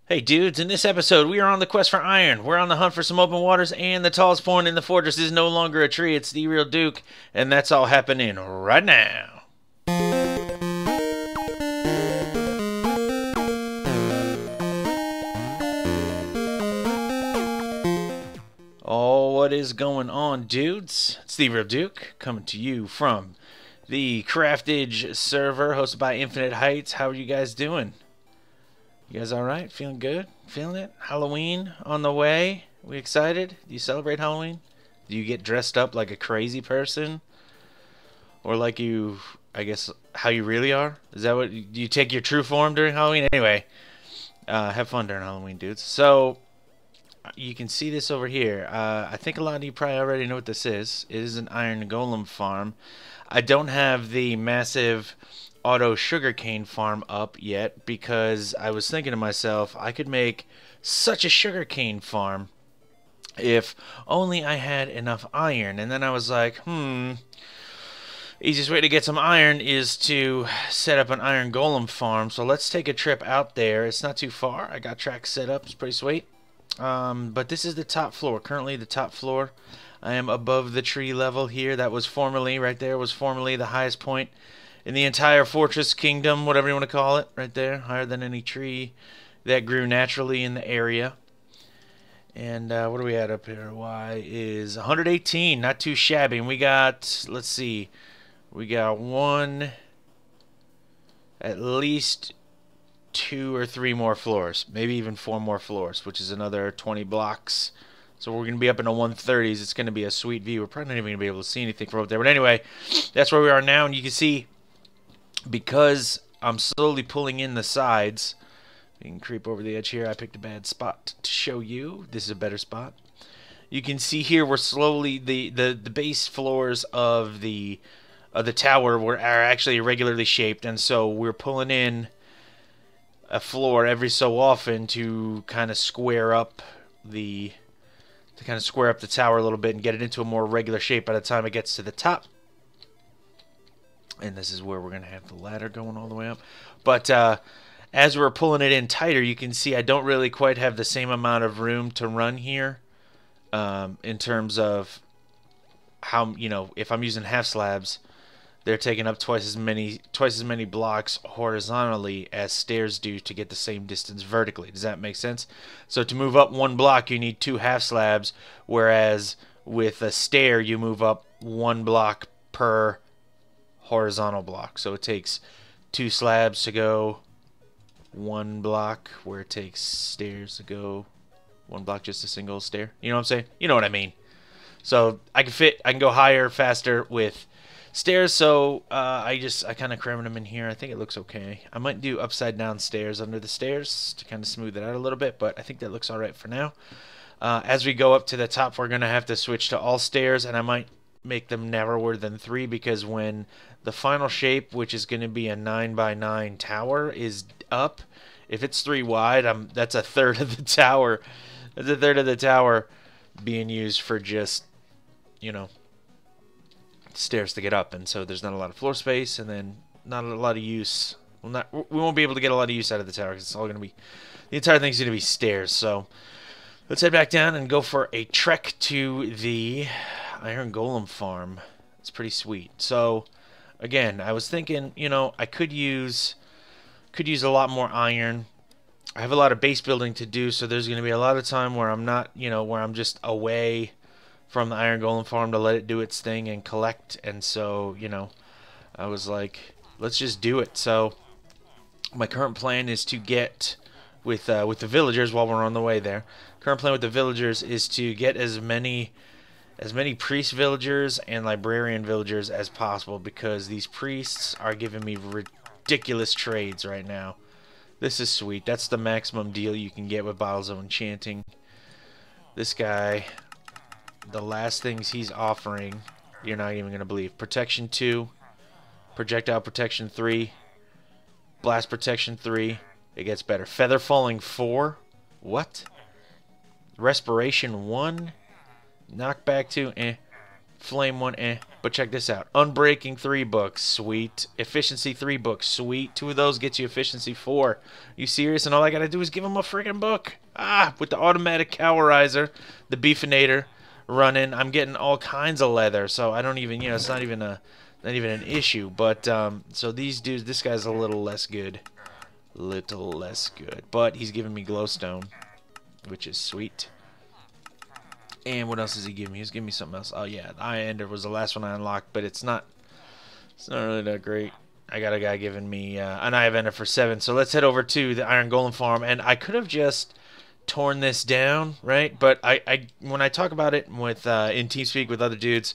Hey dudes, in this episode we are on the quest for iron. We're on the hunt for some open waters, and the tallest point in the fortress is no longer a tree, it's the real Duke, and that's all happening right now. Oh, what is going on, dudes? It's the real Duke, coming to you from the Craftage server hosted by Infinite Heights. How are you guys doing? You guys alright? Feeling good? Feeling it? Halloween on the way? We excited? Do you celebrate Halloween? Do you get dressed up like a crazy person? Or like you, I guess, how you really are? Is that what, do you take your true form during Halloween? Anyway, have fun during Halloween, dudes. So, you can see this over here. I think a lot of you probably already know what this is. It is an iron golem farm. I don't have the massive auto sugarcane farm up yet because I was thinking to myself I could make such a sugarcane farm if only I had enough iron. And then I was like, easiest way to get some iron is to set up an iron golem farm. So let's take a trip out there. It's not too far. I got tracks set up. It's pretty sweet. But this is the top floor. Currently the top floor. I am above the tree level here. That was formerly, right there, was formerly the highest point in the entire fortress kingdom, whatever you want to call it, right there, higher than any tree that grew naturally in the area. And what are we at up here? Y is 118, not too shabby. And we got, let's see, we got at least 2 or 3 more floors, maybe even 4 more floors, which is another 20 blocks. So we're going to be up in the 130s. It's going to be a sweet view. We're probably not even going to be able to see anything from up there. But anyway, that's where we are now, and you can see, because I'm slowly pulling in the sides, you can creep over the edge here. I picked a bad spot to show you. This is a better spot. You can see here we're slowly, the base floors of the tower are actually irregularly shaped, and so we're pulling in a floor every so often to kind of square up the tower a little bit and get it into a more regular shape by the time it gets to the top. And this is where we're going to have the ladder going all the way up. But as we're pulling it in tighter, you can see I don't really quite have the same amount of room to run here in terms of how, if I'm using half slabs, they're taking up twice as many blocks horizontally as stairs do to get the same distance vertically. Does that make sense? So to move up 1 block, you need 2 half slabs, whereas with a stair, you move up 1 block per horizontal block. So it takes 2 slabs to go 1 block, where it takes stairs to go 1 block, just a single stair. You know what I'm saying? You know what I mean. So I can go higher, faster with stairs. So I kind of crammed them in here. I think it looks okay. I might do upside down stairs under the stairs to kind of smooth it out a little bit, but I think that looks all right for now. As we go up to the top, we're going to have to switch to all stairs, and I might make them narrower than 3, because when the final shape, which is going to be a 9x9 tower, is up, if it's 3 wide, that's a third of the tower. That's a third of the tower being used for just, stairs to get up, and so there's not a lot of floor space, and then not a lot of use. We won't be able to get a lot of use out of the tower, because it's all going to be, the entire thing's going to be stairs. So let's head back down and go for a trek to the iron golem farm. It's pretty sweet. So again, I was thinking, I could use a lot more iron. I have a lot of base building to do, so there's going to be a lot of time where I'm not, where I'm just away from the iron golem farm to let it do its thing and collect. And so, I was like, let's just do it. So my current plan is to get with the villagers while we're on the way there. Current plan with the villagers is to get as many priest villagers and librarian villagers as possible, because these priests are giving me ridiculous trades right now. This is sweet. That's the maximum deal you can get with Bottles of Enchanting. This guy, the last things he's offering, you're not even going to believe. Protection 2, projectile protection 3, blast protection 3. It gets better. Feather falling 4. What? Respiration 1. Knockback 2. Flame 1, eh. But check this out. Unbreaking 3 books, sweet. Efficiency 3 books, sweet. 2 of those get you efficiency 4. You serious? And all I gotta do is give him a friggin' book. With the automatic cowerizer, the beefinator running, I'm getting all kinds of leather. So I don't even, it's not even an issue. But so these dudes, this guy's a little less good. Little less good. But he's giving me glowstone, which is sweet. And what else is he giving me? He's giving me something else. Oh yeah, the Eye Ender was the last one I unlocked, but it's not really that great. I got a guy giving me an Eye of Ender for 7. So let's head over to the Iron Golem farm, and I could have just torn this down, right? But I when I talk about it with in TeamSpeak with other dudes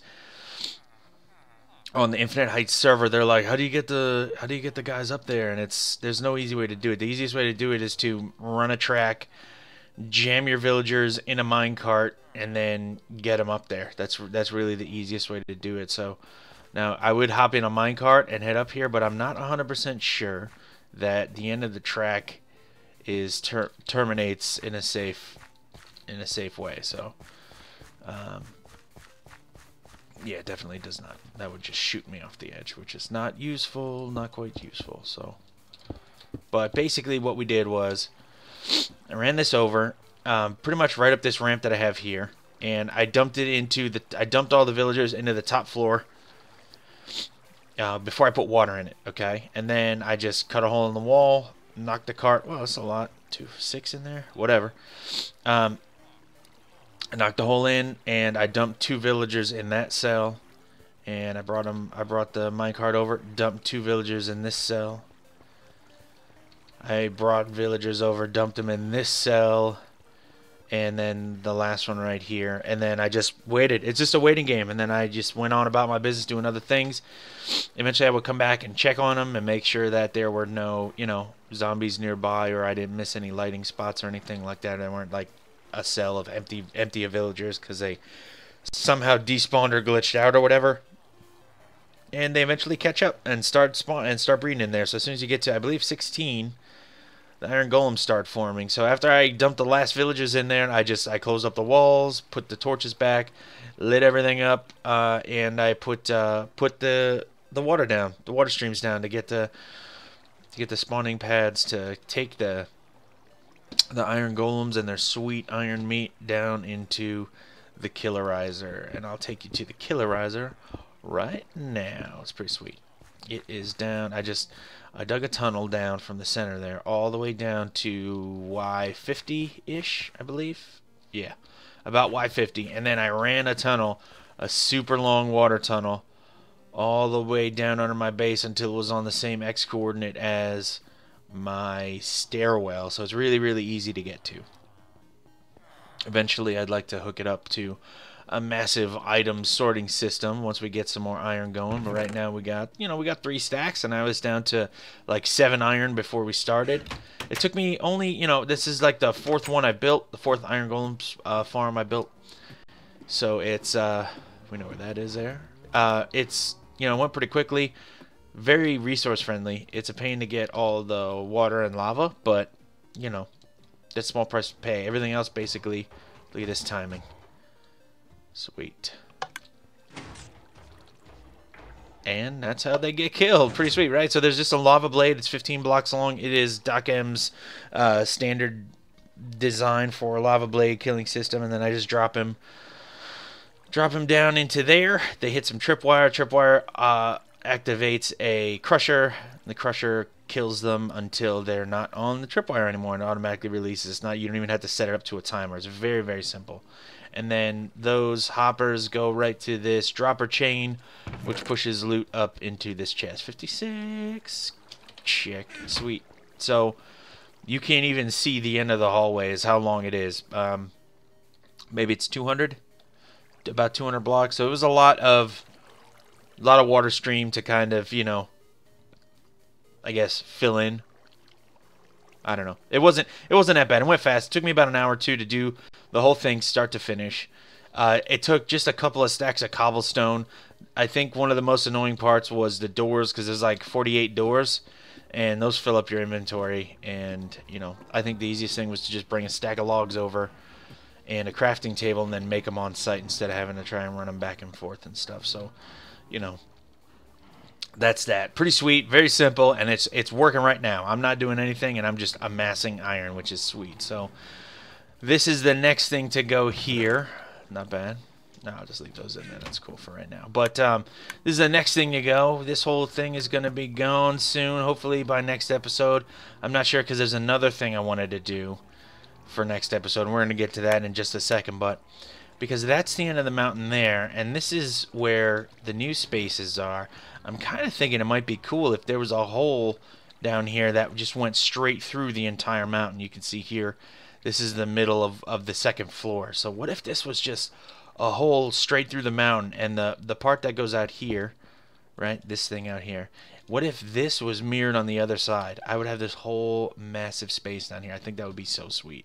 on the Infinite Heights server, they're like, how do you get the guys up there? And there's no easy way to do it. The easiest way to do it is to run a track, jam your villagers in a minecart, and then get them up there. That's really the easiest way to do it. So now I would hop in a minecart and head up here, but I'm not 100% sure that the end of the track is terminates in a safe way. So yeah, it definitely does not. That would just shoot me off the edge, which is not useful, not quite useful. So, but basically what we did was I ran this over, pretty much right up this ramp that I have here, and I dumped all the villagers into the top floor before I put water in it, okay? And then I just cut a hole in the wall, knocked the cart. Well, that's a lot. 6 in there, whatever. I knocked the hole in, and I dumped 2 villagers in that cell, and I brought the minecart over, dumped 2 villagers in this cell. I brought villagers over, dumped them in this cell, and then the last one right here. And then I just waited. It's just a waiting game. And then I just went on about my business doing other things. Eventually I would come back and check on them and make sure that there were no, zombies nearby, or I didn't miss any lighting spots or anything like that. There weren't like a cell of empty villagers because they somehow despawned or glitched out or whatever. And they eventually catch up and start breeding in there. So as soon as you get to, I believe, 16, the Iron Golems start forming. So after I dumped the last villagers in there, I closed up the walls, put the torches back, lit everything up, and I put the water down, the water streams down to get the spawning pads to take the Iron Golems and their sweet iron meat down into the Killerizer. And I'll take you to the Killerizer right now. It's pretty sweet. It is down. I dug a tunnel down from the center there all the way down to Y50-ish, I believe. Yeah, about Y50. And then I ran a tunnel, a super long water tunnel, all the way down under my base until it was on the same X coordinate as my stairwell. So it's really, really easy to get to. Eventually, I'd like to hook it up to a massive item sorting system once we get some more iron going. But right now we got 3 stacks, and I was down to like 7 iron before we started. It took me only, this is like the 4th one I built, the 4th Iron Golem farm I built. So it's we know where that is there. It's went pretty quickly, very resource friendly. It's a pain to get all the water and lava, but that's a small price to pay. Everything else basically, look at this timing. Sweet. And that's how they get killed. Pretty sweet, right? So there's just a lava blade. It's 15 blocks long. It is Doc M's standard design for a lava blade killing system. And then I just drop him down into there. They hit some tripwire. Tripwire activates a crusher. The crusher kills them until they're not on the tripwire anymore, and it automatically releases. You don't even have to set it up to a timer. It's very, very simple. And then those hoppers go right to this dropper chain, which pushes loot up into this chest. 56. Check. Sweet. So you can't even see the end of the hallway is how long it is. Maybe it's 200, about 200 blocks. So it was a lot of water stream to kind of, I guess fill in. I don't know. It wasn't that bad. It went fast. It took me about an hour or two to do the whole thing start to finish. It took just a couple of stacks of cobblestone. I think one of the most annoying parts was the doors, because there's like 48 doors, and those fill up your inventory. And I think the easiest thing was to just bring a stack of logs over and a crafting table, and then make them on site instead of having to try and run them back and forth and stuff. So, you know, that's that. Pretty sweet, very simple, and it's working right now. I'm not doing anything, and I'm just amassing iron, which is sweet. So this is the next thing to go here. Not bad. No, I'll just leave those in there. That's cool for right now. But this is the next thing to go. This whole thing is going to be gone soon, hopefully by next episode. I'm not sure because there's another thing I wanted to do for next episode, and we're going to get to that in just a second. But because that's the end of the mountain there, and this is where the new spaces are, I'm kind of thinking it might be cool if there was a hole down here that just went straight through the entire mountain. You can see here, this is the middle of the second floor. So what if this was just a hole straight through the mountain, and the part that goes out here, right, this thing out here, what if this was mirrored on the other side? I would have this whole massive space down here. I think that would be so sweet.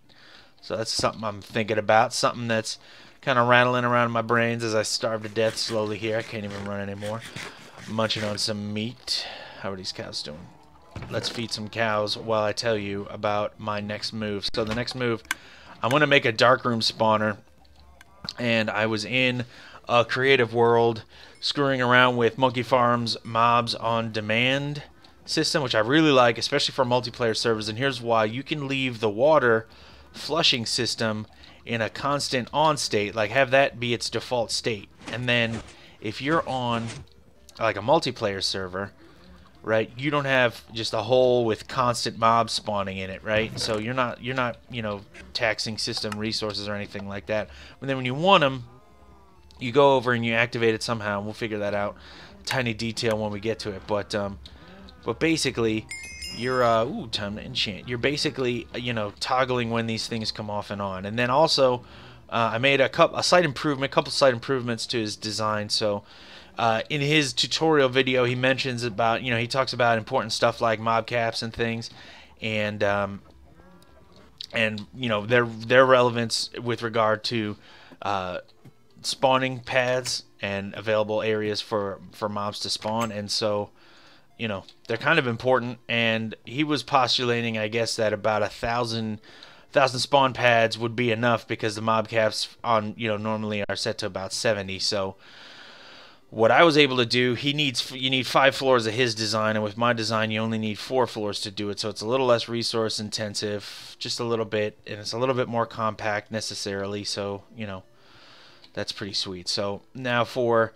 So that's something I'm thinking about, something that's kind of rattling around in my brains as I starve to death slowly here. I can't even run anymore. Munching on some meat. How are these cows doing? Let's feed some cows while I tell you about my next move. So the next move, I'm going to make a darkroom spawner. And I was in a creative world screwing around with Monkey Farm's Mobs on Demand system, which I really like, especially for multiplayer servers. And here's why. You can leave the water flushing system in a constant on state, like have that be its default state. And then if you're on like a multiplayer server, right, you don't have just a hole with constant mobs spawning in it, right? So you're not you know, taxing system resources or anything like that. But then when you want them, you go over and you activate it somehow, and we'll figure that out. Tiny detail when we get to it, but basically, you're ooh, time to enchant. You're basically, you know, toggling when these things come off and on. And then also, I made a couple slight improvements to his design. So in his tutorial video, he mentions about, you know, he talks about important stuff like mob caps and things, and you know, their relevance with regard to spawning pads and available areas for mobs to spawn. And so, you know, they're kind of important. And he was postulating, I guess, that about 1,000 spawn pads would be enough because the mob caps on, you know, normally are set to about 70. So what I was able to do, you need 5 floors of his design, and with my design you only need 4 floors to do it. So it's a little less resource intensive, just a little bit, and it's a little bit more compact necessarily. So, you know, that's pretty sweet. So now for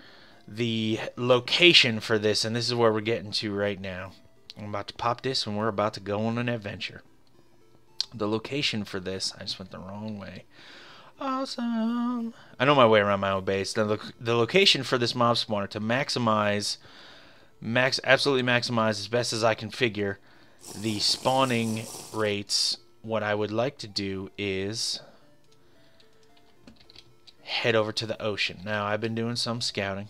the location for this, and this is where we're getting to right now. I'm about to pop this and we're about to go on an adventure. The location for this, I just went the wrong way. Awesome. I know my way around my own base. The location for this mob spawner, to absolutely maximize as best as I can figure the spawning rates, what I would like to do is head over to the ocean. Now, I've been doing some scouting,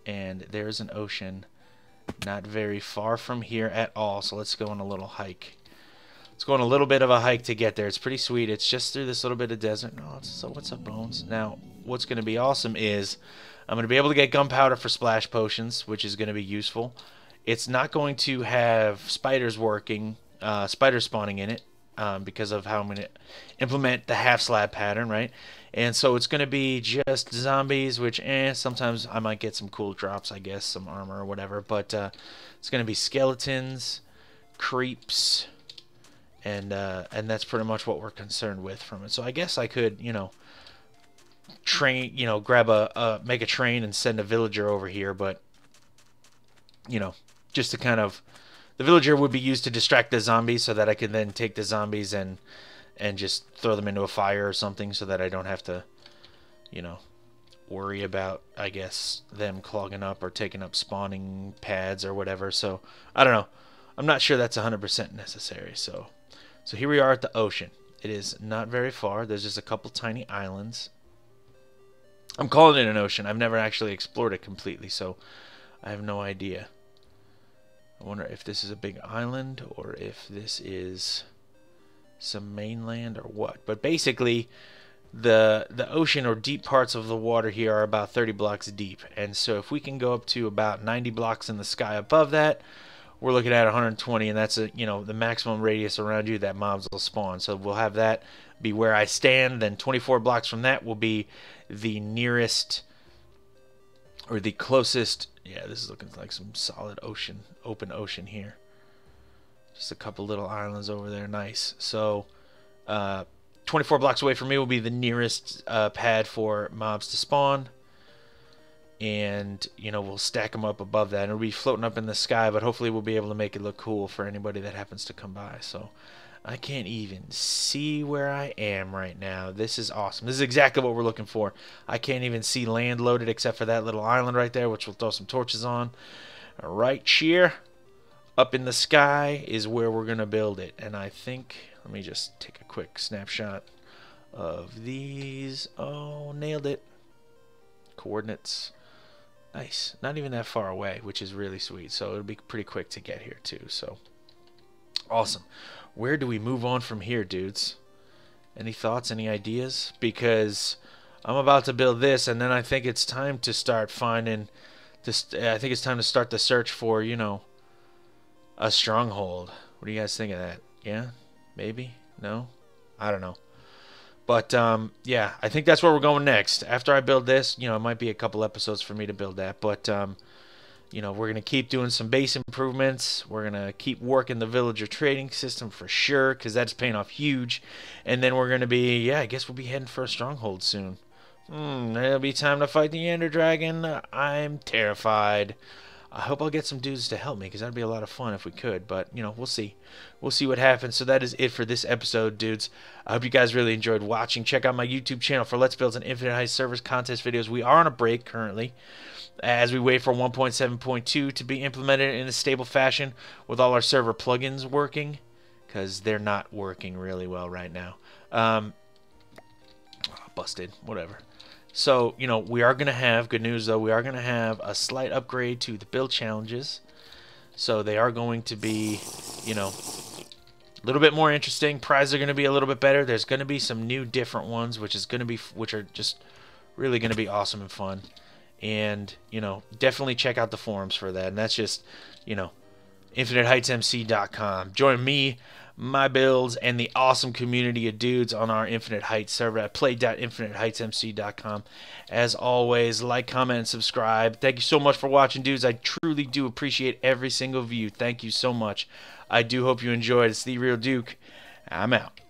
and there's an ocean not very far from here at all. So let's go on a little hike. Let's go on a little bit of a hike to get there. It's pretty sweet. It's just through this little bit of desert. Oh, so what's up, Bones? Now, what's going to be awesome is I'm going to be able to get gunpowder for splash potions, which is going to be useful. It's not going to have spiders spawning in it, because of how I'm going to implement the half slab pattern, right? And so it's going to be just zombies, which sometimes I might get some cool drops, I guess, some armor or whatever. But it's going to be skeletons, creeps, and that's pretty much what we're concerned with from it. So I guess I could, you know, make a train and send a villager over here, but, you know, just to kind of, the villager would be used to distract the zombies so that I could then take the zombies and just throw them into a fire or something so that I don't have to, you know, worry about, I guess, them clogging up or taking up spawning pads or whatever. So, I don't know. I'm not sure that's 100% necessary. So here we are at the ocean. It is not very far. There's just a couple tiny islands. I'm calling it an ocean. I've never actually explored it completely, so I have no idea. I wonder if this is a big island or if this is some mainland or what. But basically, the ocean or deep parts of the water here are about 30 blocks deep. And so if we can go up to about 90 blocks in the sky above that, we're looking at 120, and that's a, you know, the maximum radius around you that mobs will spawn. So we'll have that be where I stand. Then 24 blocks from that will be the nearest, or the closest. Yeah, this is looking like some solid ocean, open ocean here. Just a couple little islands over there. Nice. So 24 blocks away from me will be the nearest pad for mobs to spawn. And, you know, we'll stack them up above that. And it'll be floating up in the sky, but hopefully we'll be able to make it look cool for anybody that happens to come by. So I can't even see where I am right now. This is awesome. This is exactly what we're looking for. I can't even see land loaded except for that little island right there, which we'll throw some torches on. Right here, up in the sky, is where we're going to build it. And I think, let me just take a quick snapshot of these. Oh, nailed it. Coordinates. Nice. Not even that far away, which is really sweet. So it'll be pretty quick to get here too. So awesome. Where do we move on from here, dudes? Any thoughts? Any ideas? Because I'm about to build this, and then I think it's time to start finding. I think it's time to start the search for, you know, a stronghold. What do you guys think of that? Yeah? Maybe? No? I don't know. But, yeah, I think that's where we're going next. After I build this, you know, it might be a couple episodes for me to build that. But, you know, we're going to keep doing some base improvements. We're going to keep working the villager trading system for sure, because that's paying off huge. And then we're going to be, yeah, I guess we'll be heading for a stronghold soon. It'll be time to fight the Ender Dragon. I'm terrified. I hope I'll get some dudes to help me, because that'd be a lot of fun if we could. But, you know, we'll see. We'll see what happens. So that is it for this episode, dudes. I hope you guys really enjoyed watching. Check out my YouTube channel for Let's Builds and Infinite Heights servers contest videos. We are on a break currently, as we wait for 1.7.2 to be implemented in a stable fashion with all our server plugins working, because they're not working really well right now. Busted. Whatever. So, you know, we are going to have, good news though, we are going to have a slight upgrade to the build challenges. So they are going to be, you know, a little bit more interesting. Prizes are going to be a little bit better. There's going to be some new different ones, which are just really going to be awesome and fun. And, you know, definitely check out the forums for that. And that's just, you know, InfiniteHeightsMC.com. Join me, my builds, and the awesome community of dudes on our Infinite Heights server at play.infiniteheightsmc.com. As always, like, comment, and subscribe. Thank you so much for watching, dudes. I truly do appreciate every single view. Thank you so much. I do hope you enjoyed. It's The Real Duke. I'm out.